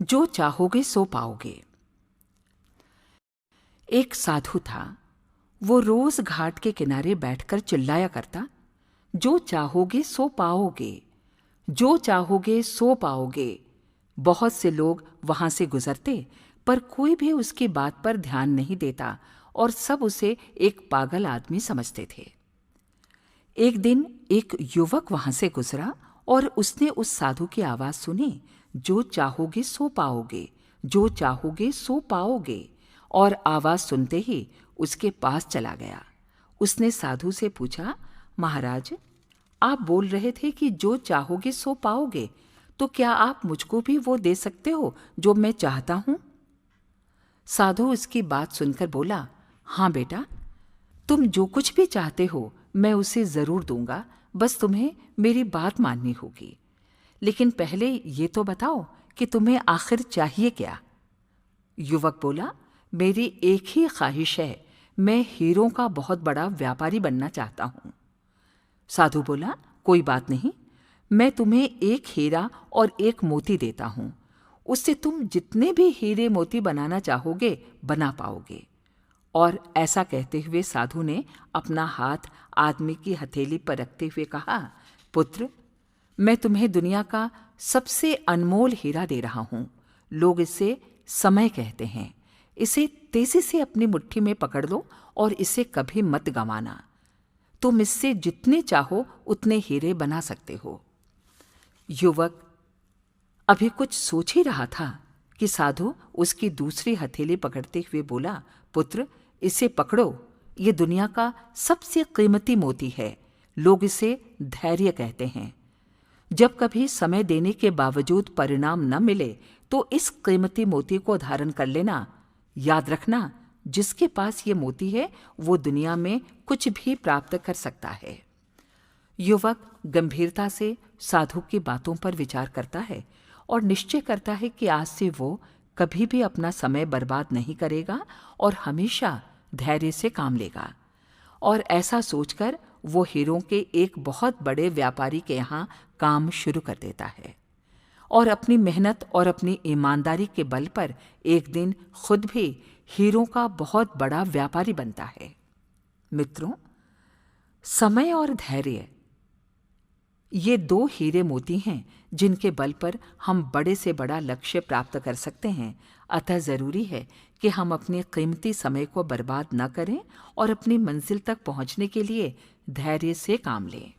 जो चाहोगे सो पाओगे। एक साधु था। वो रोज घाट के किनारे बैठकर चिल्लाया करता, जो चाहोगे सो पाओगे, जो चाहोगे सो पाओगे। बहुत से लोग वहां से गुजरते, पर कोई भी उसकी बात पर ध्यान नहीं देता और सब उसे एक पागल आदमी समझते थे। एक दिन एक युवक वहां से गुजरा और उसने उस साधु की आवाज सुनी, जो चाहोगे सो पाओगे, जो चाहोगे सो पाओगे। और आवाज सुनते ही उसके पास चला गया। उसने साधु से पूछा, महाराज, आप बोल रहे थे कि जो चाहोगे सो पाओगे, तो क्या आप मुझको भी वो दे सकते हो जो मैं चाहता हूं? साधु उसकी बात सुनकर बोला, हाँ बेटा, तुम जो कुछ भी चाहते हो मैं उसे जरूर दूंगा, बस तुम्हें मेरी बात माननी होगी। लेकिन पहले ये तो बताओ कि तुम्हें आखिर चाहिए क्या? युवक बोला, मेरी एक ही ख्वाहिश है, मैं हीरों का बहुत बड़ा व्यापारी बनना चाहता हूं। साधु बोला, कोई बात नहीं, मैं तुम्हें एक हीरा और एक मोती देता हूं। उससे तुम जितने भी हीरे मोती बनाना चाहोगे बना पाओगे। और ऐसा कहते हुए साधु ने अपना हाथ आदमी की हथेली पर रखते हुए कहा, पुत्र, मैं तुम्हें दुनिया का सबसे अनमोल हीरा दे रहा हूं। लोग इसे समय कहते हैं। इसे तेजी से अपनी मुट्ठी में पकड़ लो और इसे कभी मत गंवाना। तुम इससे जितने चाहो उतने हीरे बना सकते हो। युवक अभी कुछ सोच ही रहा था कि साधु उसकी दूसरी हथेली पकड़ते हुए बोला, पुत्र, इसे पकड़ो, ये दुनिया का सबसे कीमती मोती है। लोग इसे धैर्य कहते हैं। जब कभी समय देने के बावजूद परिणाम न मिले तो इस कीमती मोती को धारण कर लेना। याद रखना, जिसके पास ये मोती है वो दुनिया में कुछ भी प्राप्त कर सकता है। युवक गंभीरता से साधु की बातों पर विचार करता है और निश्चय करता है कि आज से वो कभी भी अपना समय बर्बाद नहीं करेगा और हमेशा धैर्य से काम लेगा। और ऐसा सोचकर वो हीरों के एक बहुत बड़े व्यापारी के यहाँ काम शुरू कर देता है और अपनी मेहनत और अपनी ईमानदारी के बल पर एक दिन खुद भी हीरों का बहुत बड़ा व्यापारी बनता है। मित्रों, समय और धैर्य ये दो हीरे मोती हैं जिनके बल पर हम बड़े से बड़ा लक्ष्य प्राप्त कर सकते हैं। अतः जरूरी है कि हम अपने कीमती समय को बर्बाद न करें और अपनी मंजिल तक पहुंचने के लिए धैर्य से काम लें।